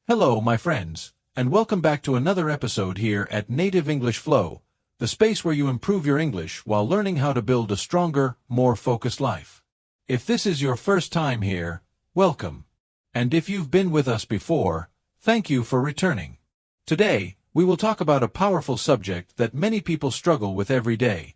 Hello, my friends, and welcome back to another episode here at Native English Flow, the space where you improve your English while learning how to build a stronger, more focused life. If this is your first time here, welcome. And if you've been with us before, thank you for returning. Today, we will talk about a powerful subject that many people struggle with every day.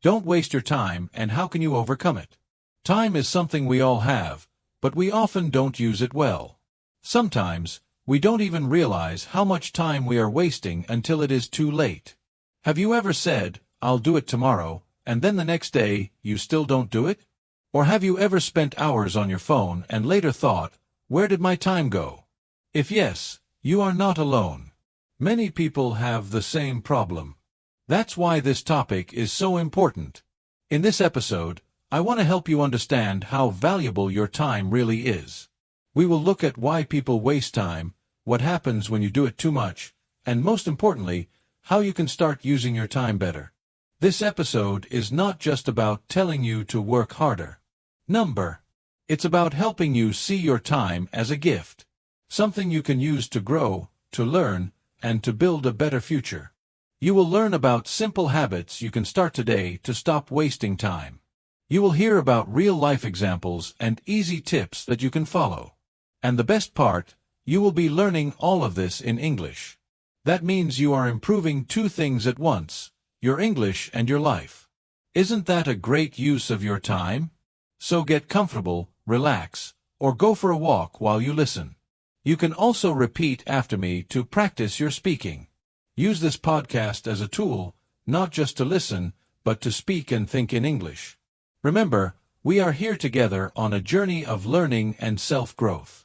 Don't waste your time, and how can you overcome it? Time is something we all have, but we often don't use it well. Sometimes, we don't even realize how much time we are wasting until it is too late. Have you ever said, "I'll do it tomorrow," and then the next day, you still don't do it? Or have you ever spent hours on your phone and later thought, "Where did my time go?" If yes, you are not alone. Many people have the same problem. That's why this topic is so important. In this episode, I want to help you understand how valuable your time really is. We will look at why people waste time, what happens when you do it too much, and most importantly, how you can start using your time better. This episode is not just about telling you to work harder. It's about helping you see your time as a gift. Something you can use to grow, to learn, and to build a better future. You will learn about simple habits you can start today to stop wasting time. You will hear about real-life examples and easy tips that you can follow. And the best part, you will be learning all of this in English. That means you are improving two things at once, your English and your life. Isn't that a great use of your time? So get comfortable, relax, or go for a walk while you listen. You can also repeat after me to practice your speaking. Use this podcast as a tool, not just to listen, but to speak and think in English. Remember, we are here together on a journey of learning and self-growth.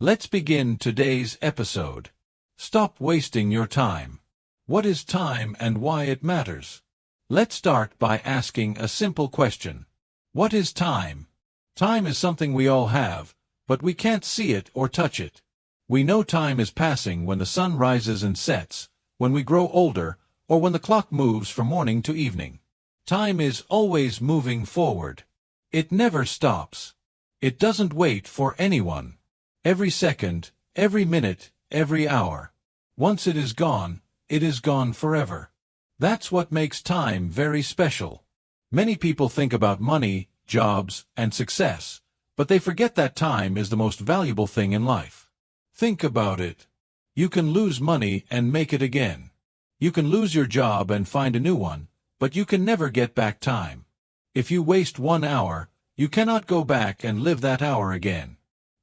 Let's begin today's episode. Stop wasting your time. What is time and why it matters? Let's start by asking a simple question. What is time? Time is something we all have, but we can't see it or touch it. We know time is passing when the sun rises and sets, when we grow older, or when the clock moves from morning to evening. Time is always moving forward. It never stops. It doesn't wait for anyone. Every second, every minute, every hour. Once it is gone forever. That's what makes time very special. Many people think about money, jobs, and success, but they forget that time is the most valuable thing in life. Think about it. You can lose money and make it again. You can lose your job and find a new one, but you can never get back time. If you waste 1 hour, you cannot go back and live that hour again.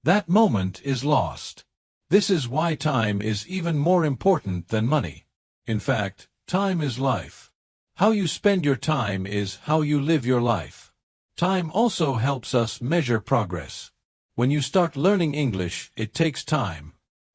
That moment is lost. This is why time is even more important than money. In fact, time is life. How you spend your time is how you live your life. Time also helps us measure progress. When you start learning English, it takes time.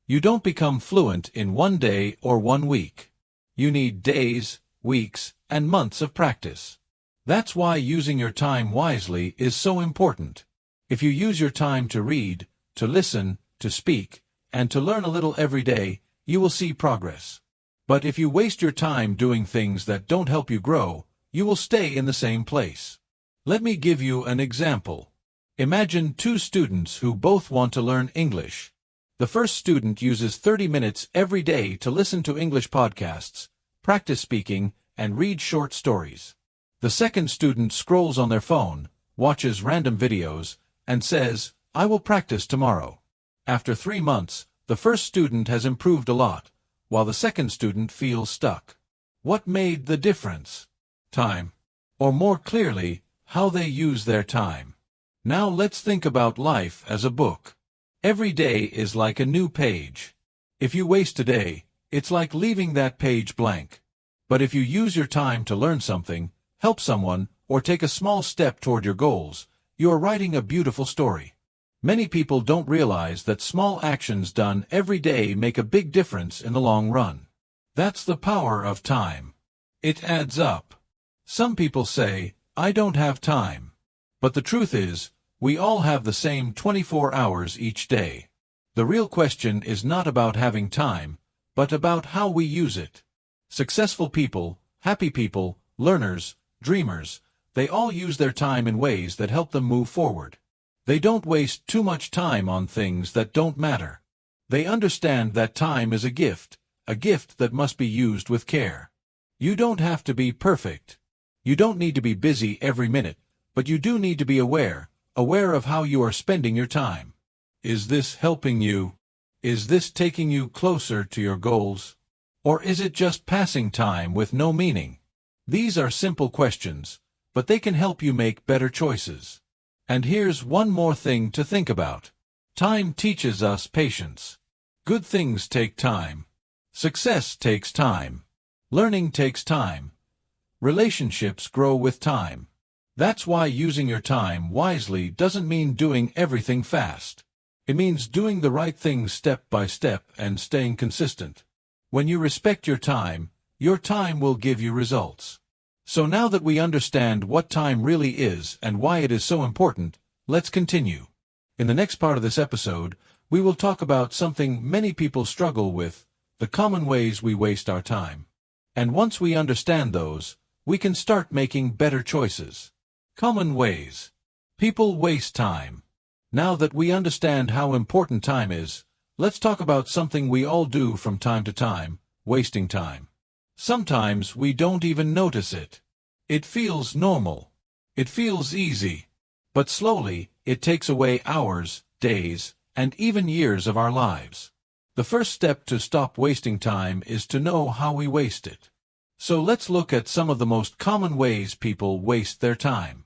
You don't become fluent in 1 day or 1 week. You need days, weeks, and months of practice. That's why using your time wisely is so important. If you use your time to read, to listen, to speak, and to learn a little every day, you will see progress. But if you waste your time doing things that don't help you grow, you will stay in the same place. Let me give you an example. Imagine two students who both want to learn English. The first student uses 30 minutes every day to listen to English podcasts, practice speaking, and read short stories. The second student scrolls on their phone, watches random videos, and says, "I will practice tomorrow." After 3 months, the first student has improved a lot, while the second student feels stuck. What made the difference? Time. Or more clearly, how they use their time. Now let's think about life as a book. Every day is like a new page. If you waste a day, it's like leaving that page blank. But if you use your time to learn something, help someone, or take a small step toward your goals, you are writing a beautiful story. Many people don't realize that small actions done every day make a big difference in the long run. That's the power of time. It adds up. Some people say, "I don't have time." But the truth is, we all have the same 24 hours each day. The real question is not about having time, but about how we use it. Successful people, happy people, learners, dreamers, they all use their time in ways that help them move forward. They don't waste too much time on things that don't matter. They understand that time is a gift that must be used with care. You don't have to be perfect. You don't need to be busy every minute, but you do need to be aware of how you are spending your time. Is this helping you? Is this taking you closer to your goals? Or is it just passing time with no meaning? These are simple questions, but they can help you make better choices. And here's one more thing to think about. Time teaches us patience. Good things take time. Success takes time. Learning takes time. Relationships grow with time. That's why using your time wisely doesn't mean doing everything fast. It means doing the right things step by step and staying consistent. When you respect your time will give you results. So now that we understand what time really is and why it is so important, let's continue. In the next part of this episode, we will talk about something many people struggle with, the common ways we waste our time. And once we understand those, we can start making better choices. Common ways people waste time. Now that we understand how important time is, let's talk about something we all do from time to time, wasting time. Sometimes we don't even notice it. It feels normal. It feels easy. But slowly, it takes away hours, days, and even years of our lives. The first step to stop wasting time is to know how we waste it. So let's look at some of the most common ways people waste their time.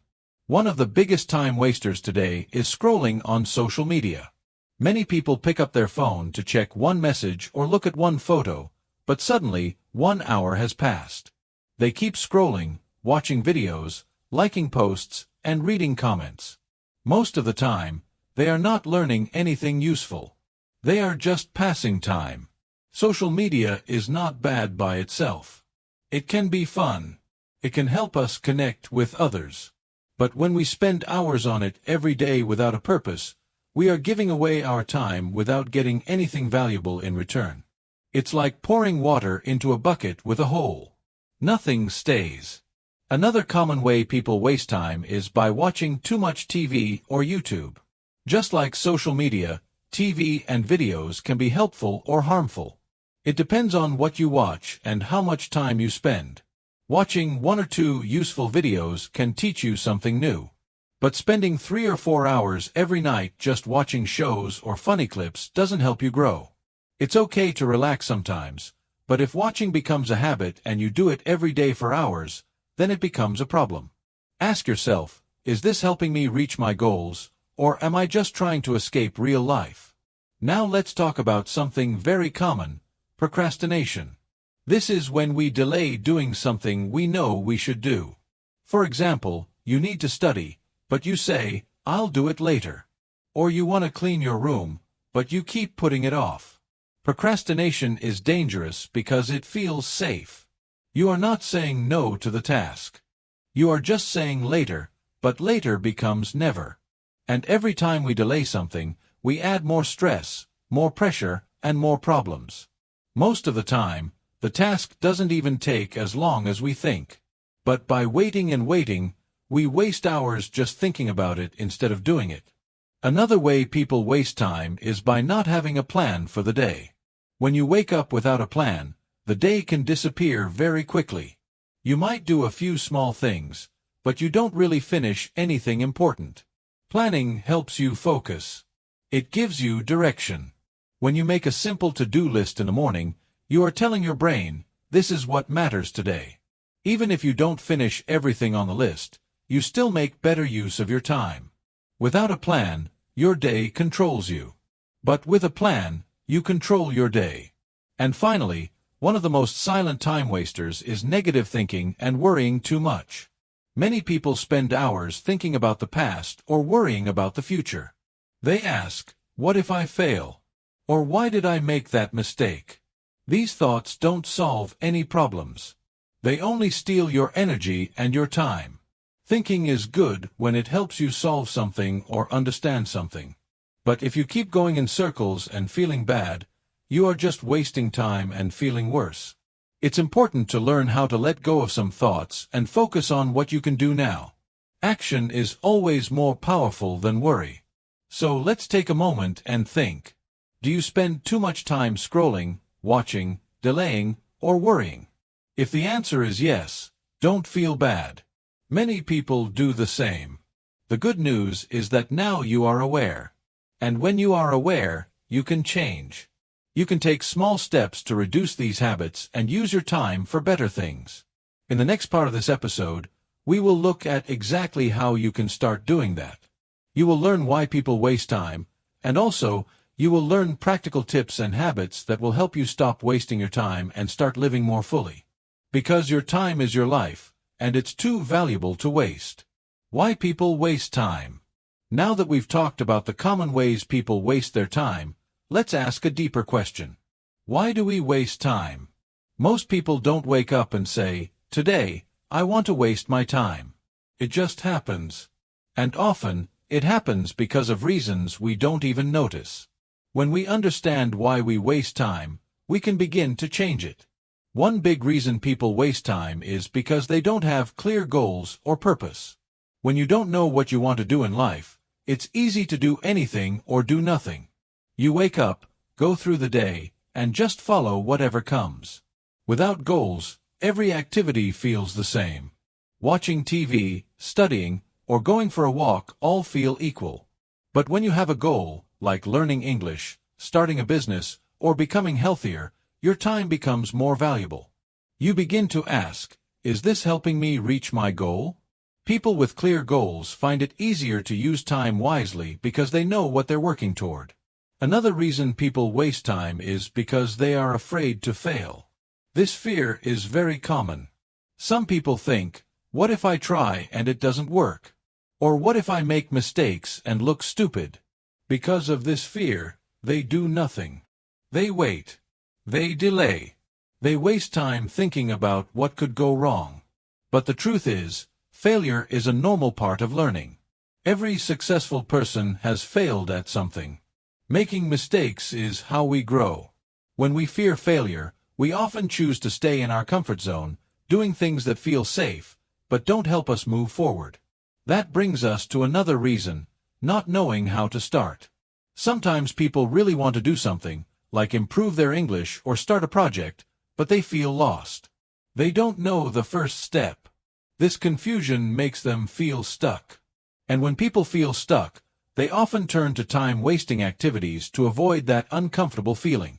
One of the biggest time wasters today is scrolling on social media. Many people pick up their phone to check one message or look at one photo, but suddenly, 1 hour has passed. They keep scrolling, watching videos, liking posts, and reading comments. Most of the time, they are not learning anything useful. They are just passing time. Social media is not bad by itself. It can be fun. It can help us connect with others. But when we spend hours on it every day without a purpose, we are giving away our time without getting anything valuable in return. It's like pouring water into a bucket with a hole. Nothing stays. Another common way people waste time is by watching too much TV or YouTube. Just like social media, TV and videos can be helpful or harmful. It depends on what you watch and how much time you spend. Watching 1 or 2 useful videos can teach you something new. But spending 3 or 4 hours every night just watching shows or funny clips doesn't help you grow. It's okay to relax sometimes, but if watching becomes a habit and you do it every day for hours, then it becomes a problem. Ask yourself, is this helping me reach my goals, or am I just trying to escape real life? Now let's talk about something very common, procrastination. This is when we delay doing something we know we should do. For example, you need to study, but you say, I'll do it later. Or you want to clean your room, but you keep putting it off. Procrastination is dangerous because it feels safe. You are not saying no to the task. You are just saying later, but later becomes never. And every time we delay something, we add more stress, more pressure, and more problems. Most of the time, the task doesn't even take as long as we think. But by waiting and waiting, we waste hours just thinking about it instead of doing it. Another way people waste time is by not having a plan for the day. When you wake up without a plan, the day can disappear very quickly. You might do a few small things, but you don't really finish anything important. Planning helps you focus. It gives you direction. When you make a simple to-do list in the morning, you are telling your brain, this is what matters today. Even if you don't finish everything on the list, you still make better use of your time. Without a plan, your day controls you. But with a plan, you control your day. And finally, one of the most silent time wasters is negative thinking and worrying too much. Many people spend hours thinking about the past or worrying about the future. They ask, what if I fail? Or why did I make that mistake? These thoughts don't solve any problems. They only steal your energy and your time. Thinking is good when it helps you solve something or understand something. But if you keep going in circles and feeling bad, you are just wasting time and feeling worse. It's important to learn how to let go of some thoughts and focus on what you can do now. Action is always more powerful than worry. So let's take a moment and think. Do you spend too much time scrolling, watching, delaying, or worrying? If the answer is yes, don't feel bad. Many people do the same. The good news is that now you are aware. And when you are aware, you can change. You can take small steps to reduce these habits and use your time for better things. In the next part of this episode, we will look at exactly how you can start doing that. You will learn why people waste time, and also, you will learn practical tips and habits that will help you stop wasting your time and start living more fully. Because your time is your life, and it's too valuable to waste. Why people waste time. Now that we've talked about the common ways people waste their time, let's ask a deeper question. Why do we waste time? Most people don't wake up and say, "Today, I want to waste my time." It just happens. And often, it happens because of reasons we don't even notice. When we understand why we waste time, we can begin to change it. One big reason people waste time is because they don't have clear goals or purpose. When you don't know what you want to do in life, it's easy to do anything or do nothing. You wake up, go through the day, and just follow whatever comes. Without goals, every activity feels the same. Watching TV, studying, or going for a walk all feel equal. But when you have a goal, like learning English, starting a business, or becoming healthier, your time becomes more valuable. You begin to ask, is this helping me reach my goal? People with clear goals find it easier to use time wisely because they know what they're working toward. Another reason people waste time is because they are afraid to fail. This fear is very common. Some people think, what if I try and it doesn't work? Or what if I make mistakes and look stupid? Because of this fear, they do nothing. They wait. They delay. They waste time thinking about what could go wrong. But the truth is, failure is a normal part of learning. Every successful person has failed at something. Making mistakes is how we grow. When we fear failure, we often choose to stay in our comfort zone, doing things that feel safe, but don't help us move forward. That brings us to another reason, not knowing how to start. Sometimes people really want to do something, like improve their English or start a project, but they feel lost. They don't know the first step. This confusion makes them feel stuck. And when people feel stuck, they often turn to time-wasting activities to avoid that uncomfortable feeling.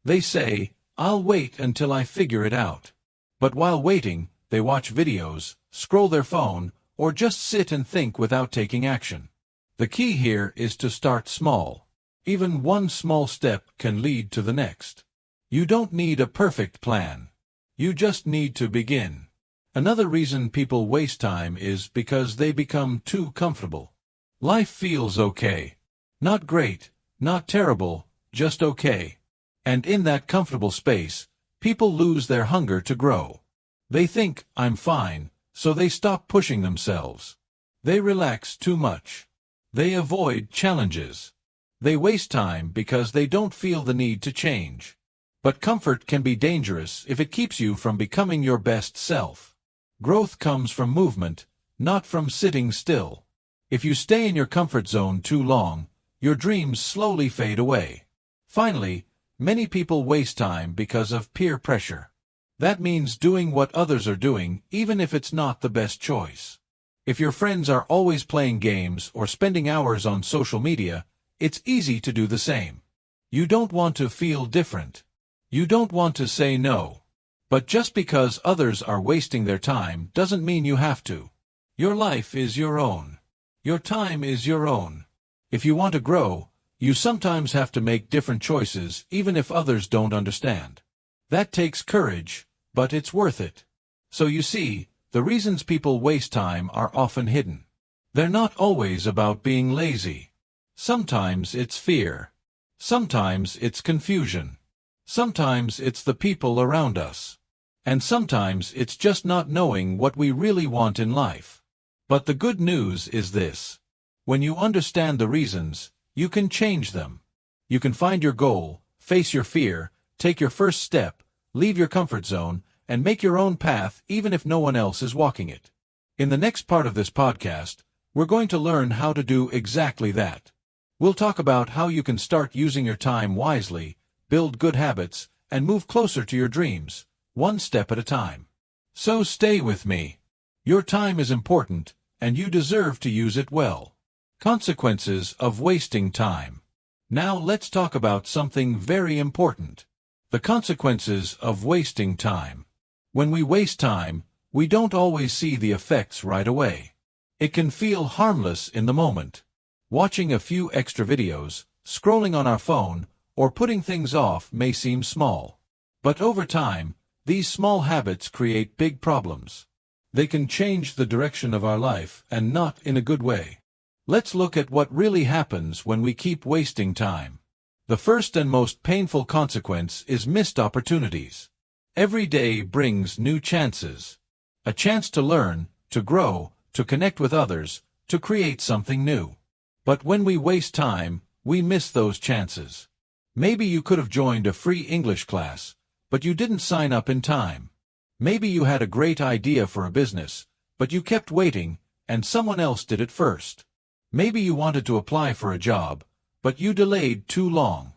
They say, "I'll wait until I figure it out." But while waiting, they watch videos, scroll their phone, or just sit and think without taking action. The key here is to start small. Even one small step can lead to the next. You don't need a perfect plan. You just need to begin. Another reason people waste time is because they become too comfortable. Life feels okay. Not great, not terrible, just okay. And in that comfortable space, people lose their hunger to grow. They think, "I'm fine," so they stop pushing themselves. They relax too much. They avoid challenges. They waste time because they don't feel the need to change. But comfort can be dangerous if it keeps you from becoming your best self. Growth comes from movement, not from sitting still. If you stay in your comfort zone too long, your dreams slowly fade away. Finally, many people waste time because of peer pressure. That means doing what others are doing, even if it's not the best choice. If your friends are always playing games or spending hours on social media, it's easy to do the same. You don't want to feel different. You don't want to say no. But just because others are wasting their time doesn't mean you have to. Your life is your own. Your time is your own. If you want to grow, you sometimes have to make different choices even if others don't understand. That takes courage, but it's worth it. So you see, the reasons people waste time are often hidden. They're not always about being lazy. Sometimes it's fear. Sometimes it's confusion. Sometimes it's the people around us. And sometimes it's just not knowing what we really want in life. But the good news is this. When you understand the reasons, you can change them. You can find your goal, face your fear, take your first step, leave your comfort zone, and make your own path even if no one else is walking it. In the next part of this podcast, we're going to learn how to do exactly that. We'll talk about how you can start using your time wisely, build good habits, and move closer to your dreams, one step at a time. So stay with me. Your time is important, and you deserve to use it well. Consequences of wasting time. Now let's talk about something very important. The consequences of wasting time. When we waste time, we don't always see the effects right away. It can feel harmless in the moment. Watching a few extra videos, scrolling on our phone, or putting things off may seem small. But over time, these small habits create big problems. They can change the direction of our life, and not in a good way. Let's look at what really happens when we keep wasting time. The first and most painful consequence is missed opportunities. Every day brings new chances. A chance to learn, to grow, to connect with others, to create something new. But when we waste time, we miss those chances. Maybe you could have joined a free English class, but you didn't sign up in time. Maybe you had a great idea for a business, but you kept waiting, and someone else did it first. Maybe you wanted to apply for a job, but you delayed too long.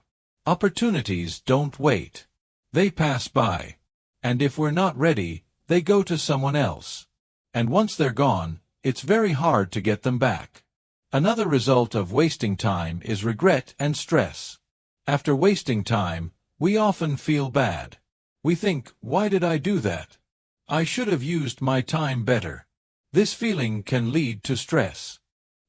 Opportunities don't wait. They pass by. And if we're not ready, they go to someone else. And once they're gone, it's very hard to get them back. Another result of wasting time is regret and stress. After wasting time, we often feel bad. We think, why did I do that? I should have used my time better. This feeling can lead to stress.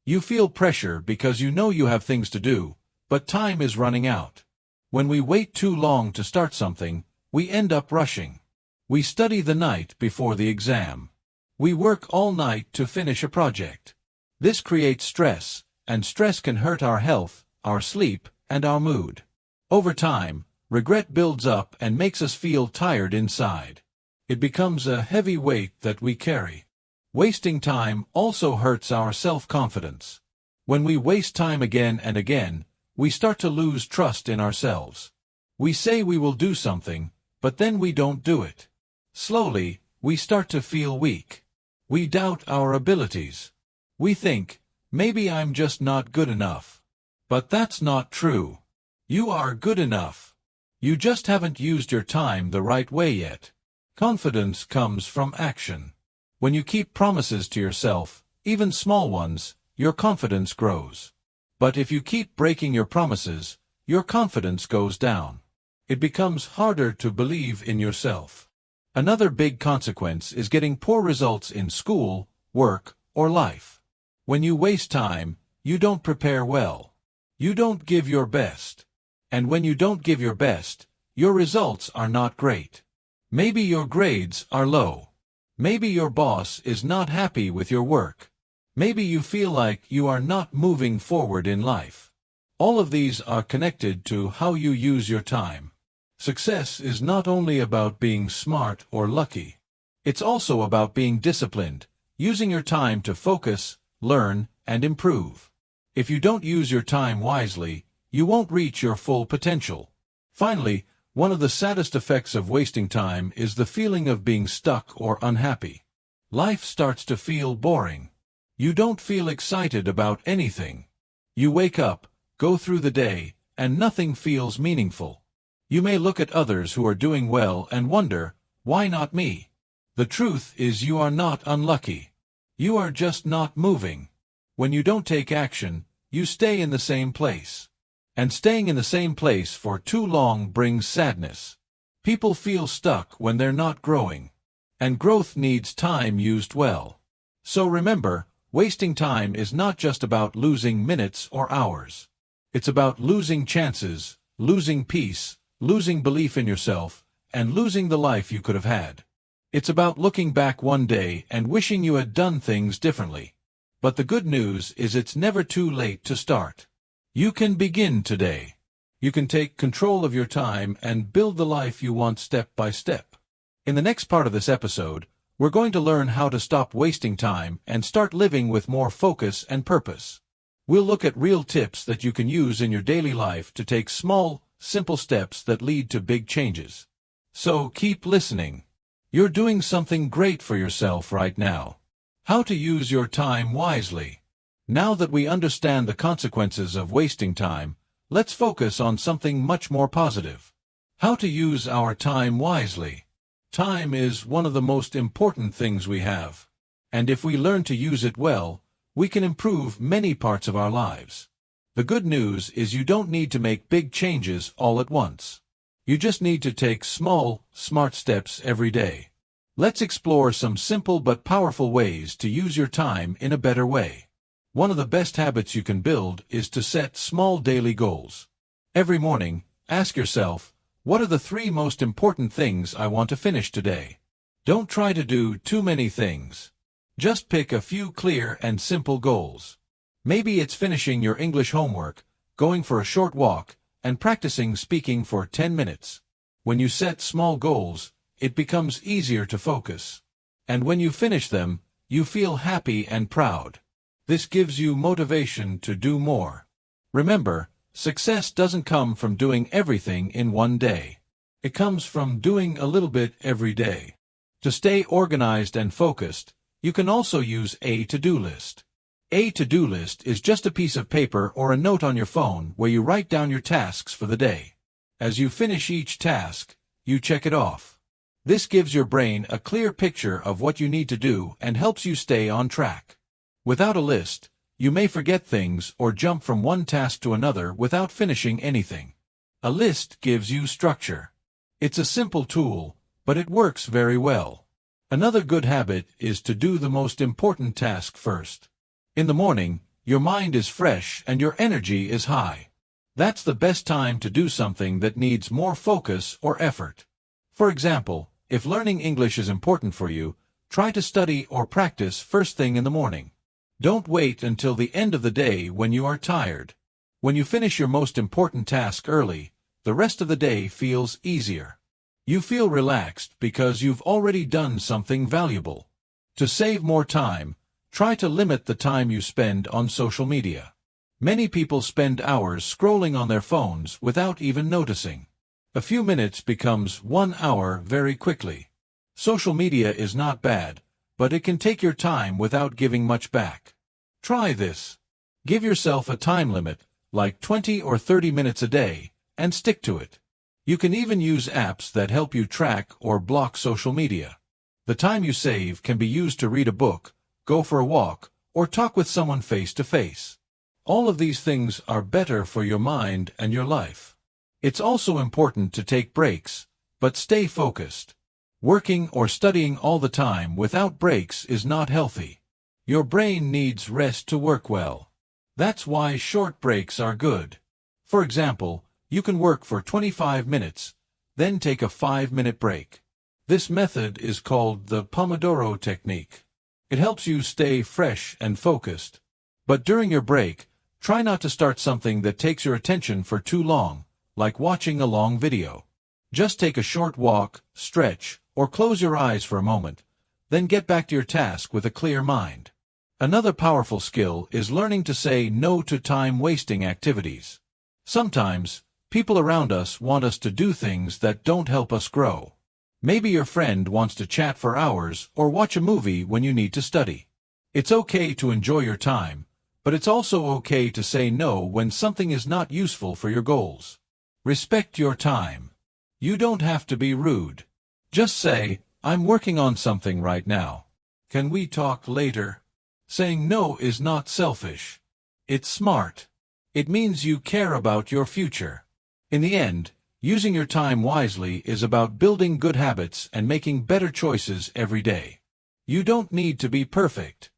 You feel pressure because you know you have things to do, but time is running out. When we wait too long to start something, we end up rushing. We study the night before the exam. We work all night to finish a project. This creates stress, and stress can hurt our health, our sleep, and our mood. Over time, regret builds up and makes us feel tired inside. It becomes a heavy weight that we carry. Wasting time also hurts our self-confidence. When we waste time again and again, we start to lose trust in ourselves. We say we will do something, but then we don't do it. Slowly, we start to feel weak. We doubt our abilities. We think, maybe I'm just not good enough. But that's not true. You are good enough. You just haven't used your time the right way yet. Confidence comes from action. When you keep promises to yourself, even small ones, your confidence grows. But if you keep breaking your promises, your confidence goes down. It becomes harder to believe in yourself. Another big consequence is getting poor results in school, work, or life. When you waste time, you don't prepare well. You don't give your best. And when you don't give your best, your results are not great. Maybe your grades are low. Maybe your boss is not happy with your work. Maybe you feel like you are not moving forward in life. All of these are connected to how you use your time. Success is not only about being smart or lucky. It's also about being disciplined, using your time to focus, learn, and improve. If you don't use your time wisely, you won't reach your full potential. Finally, one of the saddest effects of wasting time is the feeling of being stuck or unhappy. Life starts to feel boring. You don't feel excited about anything. You wake up, go through the day, and nothing feels meaningful. You may look at others who are doing well and wonder, why not me? The truth is you are not unlucky. You are just not moving. When you don't take action, you stay in the same place. And staying in the same place for too long brings sadness. People feel stuck when they're not growing. And growth needs time used well. So remember, wasting time is not just about losing minutes or hours. It's about losing chances, losing peace, losing belief in yourself, and losing the life you could have had. It's about looking back one day and wishing you had done things differently. But the good news is it's never too late to start. You can begin today. You can take control of your time and build the life you want step by step. In the next part of this episode, we're going to learn how to stop wasting time and start living with more focus and purpose. We'll look at real tips that you can use in your daily life to take small, simple steps that lead to big changes. So keep listening. You're doing something great for yourself right now. How to use your time wisely. Now that we understand the consequences of wasting time, let's focus on something much more positive. How to use our time wisely. Time is one of the most important things we have. And if we learn to use it well, we can improve many parts of our lives. The good news is you don't need to make big changes all at once. You just need to take small, smart steps every day. Let's explore some simple but powerful ways to use your time in a better way. One of the best habits you can build is to set small daily goals. Every morning, ask yourself, what are the 3 most important things I want to finish today? Don't try to do too many things. Just pick a few clear and simple goals. Maybe it's finishing your English homework, going for a short walk, and practicing speaking for 10 minutes. When you set small goals, it becomes easier to focus. And when you finish them, you feel happy and proud. This gives you motivation to do more. Remember, success doesn't come from doing everything in one day. It comes from doing a little bit every day. To stay organized and focused, you can also use a to-do list. A to-do list is just a piece of paper or a note on your phone where you write down your tasks for the day. As you finish each task, you check it off. This gives your brain a clear picture of what you need to do and helps you stay on track. Without a list, you may forget things or jump from one task to another without finishing anything. A list gives you structure. It's a simple tool, but it works very well. Another good habit is to do the most important task first. In the morning, your mind is fresh and your energy is high. That's the best time to do something that needs more focus or effort. For example, if learning English is important for you, try to study or practice first thing in the morning. Don't wait until the end of the day when you are tired. When you finish your most important task early, the rest of the day feels easier. You feel relaxed because you've already done something valuable. To save more time, try to limit the time you spend on social media. Many people spend hours scrolling on their phones without even noticing. A few minutes becomes 1 hour very quickly. Social media is not bad, but it can take your time without giving much back. Try this. Give yourself a time limit, like 20 or 30 minutes a day, and stick to it. You can even use apps that help you track or block social media. The time you save can be used to read a book, go for a walk, or talk with someone face to face. All of these things are better for your mind and your life. It's also important to take breaks, but stay focused. Working or studying all the time without breaks is not healthy. Your brain needs rest to work well. That's why short breaks are good. For example, you can work for 25 minutes, then take a 5-minute break. This method is called the Pomodoro technique. It helps you stay fresh and focused. But during your break, try not to start something that takes your attention for too long, like watching a long video. Just take a short walk, stretch, or close your eyes for a moment, then get back to your task with a clear mind. Another powerful skill is learning to say no to time-wasting activities. Sometimes, people around us want us to do things that don't help us grow. Maybe your friend wants to chat for hours or watch a movie when you need to study. It's okay to enjoy your time, but it's also okay to say no when something is not useful for your goals. Respect your time. You don't have to be rude. Just say, I'm working on something right now. Can we talk later? Saying no is not selfish. It's smart. It means you care about your future. In the end, using your time wisely is about building good habits and making better choices every day. You don't need to be perfect.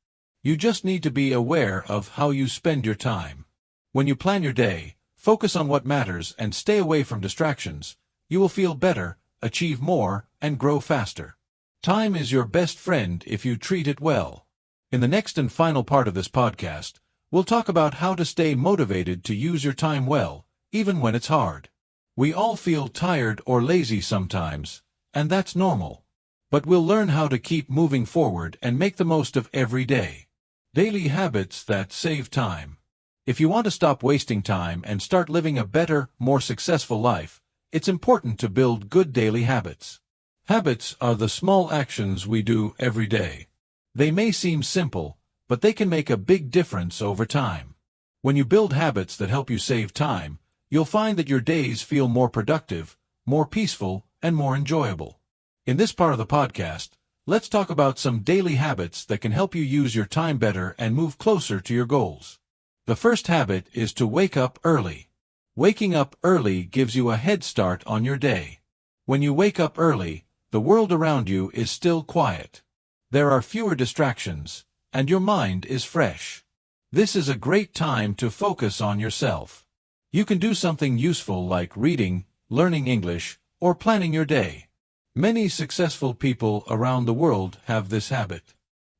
You just need to be aware of how you spend your time. When you plan your day, focus on what matters and stay away from distractions, you will feel better, achieve more, and grow faster. Time is your best friend if you treat it well. In the next and final part of this podcast, we'll talk about how to stay motivated to use your time well, even when it's hard. We all feel tired or lazy sometimes, and that's normal. But we'll learn how to keep moving forward and make the most of every day. Daily habits that save time. If you want to stop wasting time and start living a better, more successful life, it's important to build good daily habits. Habits are the small actions we do every day. They may seem simple, but they can make a big difference over time. When you build habits that help you save time, you'll find that your days feel more productive, more peaceful, and more enjoyable. In this part of the podcast, let's talk about some daily habits that can help you use your time better and move closer to your goals. The first habit is to wake up early. Waking up early gives you a head start on your day. When you wake up early, the world around you is still quiet. There are fewer distractions, and your mind is fresh. This is a great time to focus on yourself. You can do something useful like reading, learning English, or planning your day. Many successful people around the world have this habit.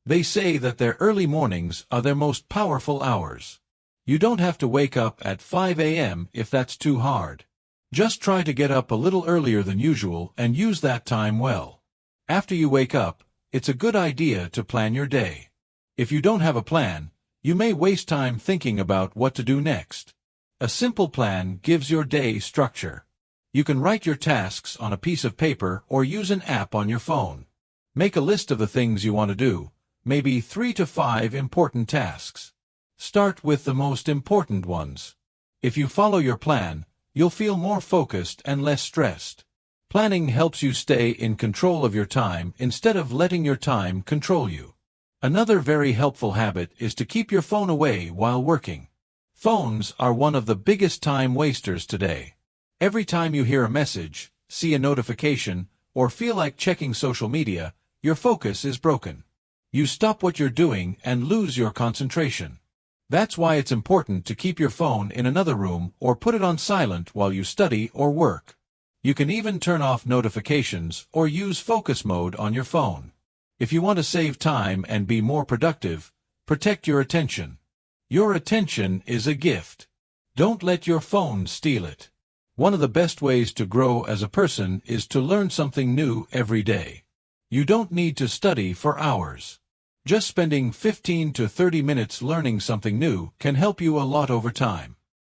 They say that their early mornings are their most powerful hours. You don't have to wake up at 5 a.m. if that's too hard. Just try to get up a little earlier than usual and use that time well. After you wake up, it's a good idea to plan your day. If you don't have a plan, you may waste time thinking about what to do next. A simple plan gives your day structure. You can write your tasks on a piece of paper or use an app on your phone. Make a list of the things you want to do, maybe 3 to 5 important tasks. Start with the most important ones. If you follow your plan, you'll feel more focused and less stressed. Planning helps you stay in control of your time instead of letting your time control you. Another very helpful habit is to keep your phone away while working. Phones are one of the biggest time wasters today. Every time you hear a message, see a notification, or feel like checking social media, your focus is broken. You stop what you're doing and lose your concentration. That's why it's important to keep your phone in another room or put it on silent while you study or work. You can even turn off notifications or use focus mode on your phone. If you want to save time and be more productive, protect your attention. Your attention is a gift. Don't let your phone steal it. One of the best ways to grow as a person is to learn something new every day. You don't need to study for hours. Just spending 15 to 30 minutes learning something new can help you a lot over time.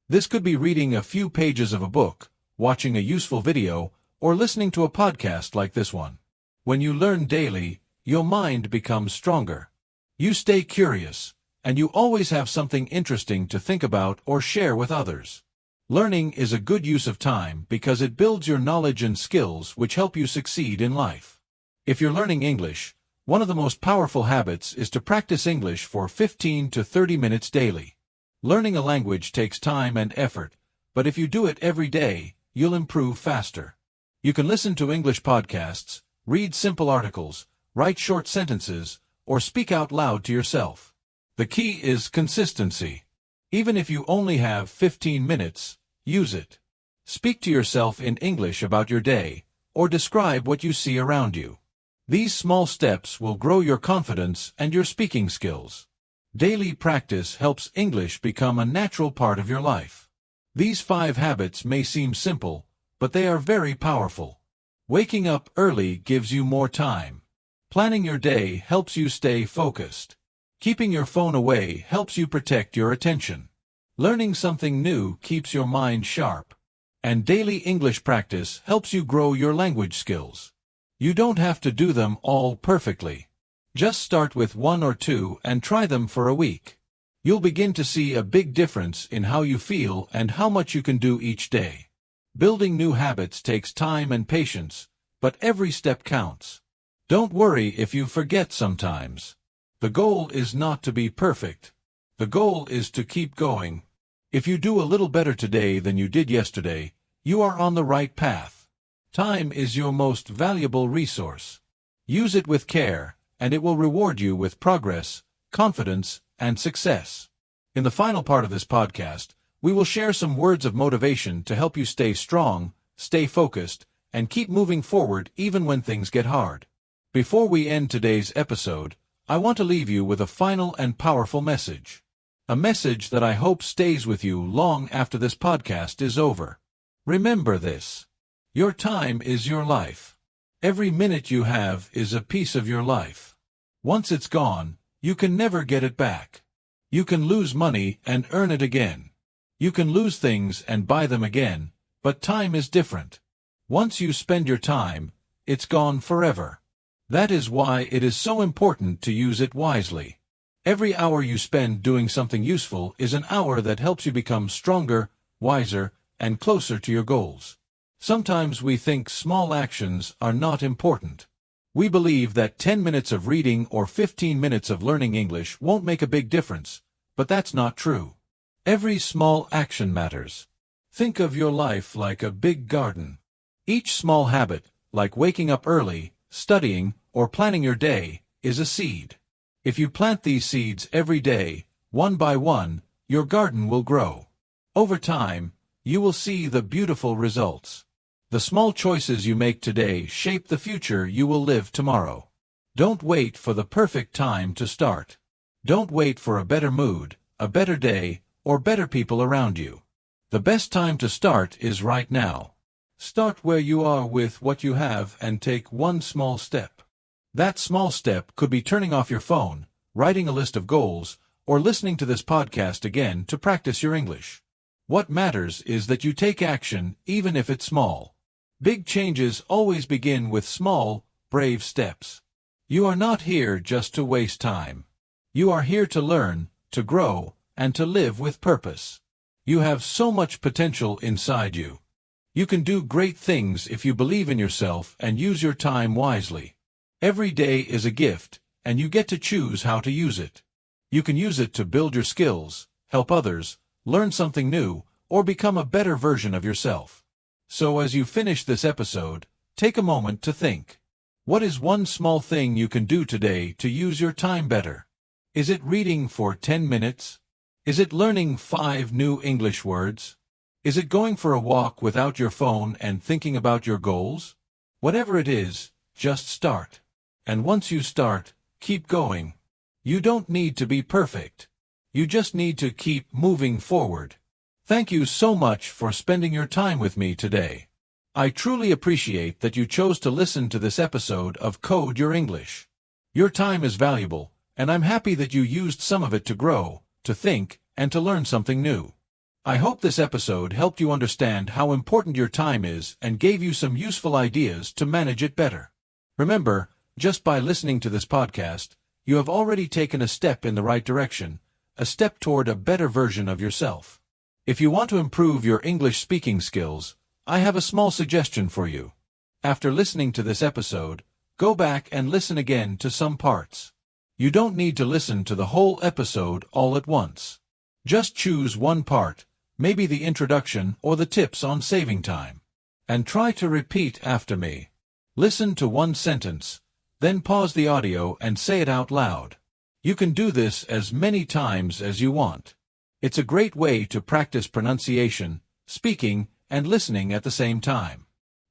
This could be reading a few pages of a book, watching a useful video, or listening to a podcast like this one. When you learn daily, your mind becomes stronger. You stay curious, and you always have something interesting to think about or share with others. Learning is a good use of time because it builds your knowledge and skills which help you succeed in life. If you're learning English, one of the most powerful habits is to practice English for 15 to 30 minutes daily. Learning a language takes time and effort, but if you do it every day, you'll improve faster. You can listen to English podcasts, read simple articles, write short sentences, or speak out loud to yourself. The key is consistency. Even if you only have 15 minutes, use it. Speak to yourself in English about your day, or describe what you see around you. These small steps will grow your confidence and your speaking skills. Daily practice helps English become a natural part of your life. These 5 habits may seem simple, but they are very powerful. Waking up early gives you more time. Planning your day helps you stay focused. Keeping your phone away helps you protect your attention. Learning something new keeps your mind sharp. And daily English practice helps you grow your language skills. You don't have to do them all perfectly. Just start with 1 or 2 and try them for a week. You'll begin to see a big difference in how you feel and how much you can do each day. Building new habits takes time and patience, but every step counts. Don't worry if you forget sometimes. The goal is not to be perfect. The goal is to keep going. If you do a little better today than you did yesterday, you are on the right path. Time is your most valuable resource. Use it with care, and it will reward you with progress, confidence, and success. In the final part of this podcast, we will share some words of motivation to help you stay strong, stay focused, and keep moving forward even when things get hard. Before we end today's episode, I want to leave you with a final and powerful message. A message that I hope stays with you long after this podcast is over. Remember this. Your time is your life. Every minute you have is a piece of your life. Once it's gone, you can never get it back. You can lose money and earn it again. You can lose things and buy them again, but time is different. Once you spend your time, it's gone forever. That is why it is so important to use it wisely. Every hour you spend doing something useful is an hour that helps you become stronger, wiser, and closer to your goals. Sometimes we think small actions are not important. We believe that 10 minutes of reading or 15 minutes of learning English won't make a big difference, but that's not true. Every small action matters. Think of your life like a big garden. Each small habit, like waking up early, studying, or planning your day, is a seed. If you plant these seeds every day, one by one, your garden will grow. Over time, you will see the beautiful results. The small choices you make today shape the future you will live tomorrow. Don't wait for the perfect time to start. Don't wait for a better mood, a better day, or better people around you. The best time to start is right now. Start where you are with what you have and take one small step. That small step could be turning off your phone, writing a list of goals, or listening to this podcast again to practice your English. What matters is that you take action, even if it's small. Big changes always begin with small, brave steps. You are not here just to waste time. You are here to learn, to grow, and to live with purpose. You have so much potential inside you. You can do great things if you believe in yourself and use your time wisely. Every day is a gift, and you get to choose how to use it. You can use it to build your skills, help others, learn something new, or become a better version of yourself. So as you finish this episode, take a moment to think. What is one small thing you can do today to use your time better? Is it reading for 10 minutes? Is it learning 5 new English words? Is it going for a walk without your phone and thinking about your goals? Whatever it is, just start. And once you start, keep going. You don't need to be perfect. You just need to keep moving forward. Thank you so much for spending your time with me today. I truly appreciate that you chose to listen to this episode of Code Your English. Your time is valuable, and I'm happy that you used some of it to grow, to think, and to learn something new. I hope this episode helped you understand how important your time is and gave you some useful ideas to manage it better. Remember, just by listening to this podcast, you have already taken a step in the right direction, a step toward a better version of yourself. If you want to improve your English speaking skills, I have a small suggestion for you. After listening to this episode, go back and listen again to some parts. You don't need to listen to the whole episode all at once. Just choose one part, maybe the introduction or the tips on saving time, and try to repeat after me. Listen to one sentence, then pause the audio and say it out loud. You can do this as many times as you want. It's a great way to practice pronunciation, speaking, and listening at the same time.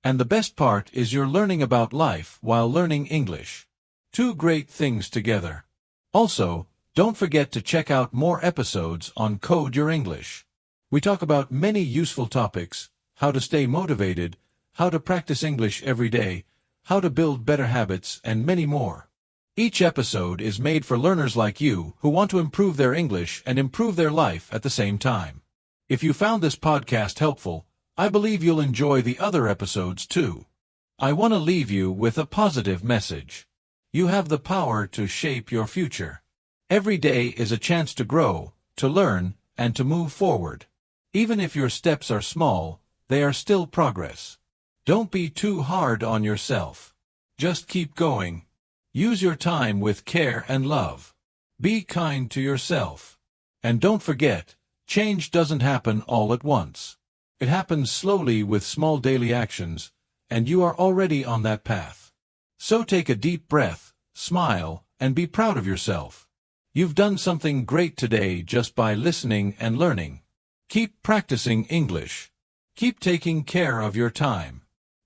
And the best part is you're learning about life while learning English. 2 great things together. Also, don't forget to check out more episodes on Code Your English. We talk about many useful topics: how to stay motivated, how to practice English every day, how to build better habits, and many more. Each episode is made for learners like you who want to improve their English and improve their life at the same time. If you found this podcast helpful, I believe you'll enjoy the other episodes too. I want to leave you with a positive message. You have the power to shape your future. Every day is a chance to grow, to learn, and to move forward. Even if your steps are small, they are still progress. Don't be too hard on yourself. Just keep going. Use your time with care and love. Be kind to yourself. And don't forget, change doesn't happen all at once. It happens slowly with small daily actions, and you are already on that path. So take a deep breath, smile, and be proud of yourself. You've done something great today just by listening and learning. Keep practicing English. Keep taking care of your time.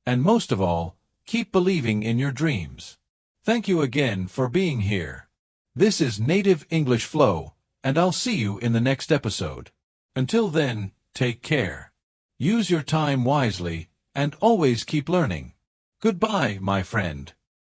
And most of all, keep believing in your dreams. Thank you again for being here. This is Native English Flow, and I'll see you in the next episode. Until then, take care. Use your time wisely, and always keep learning. Goodbye, my friend.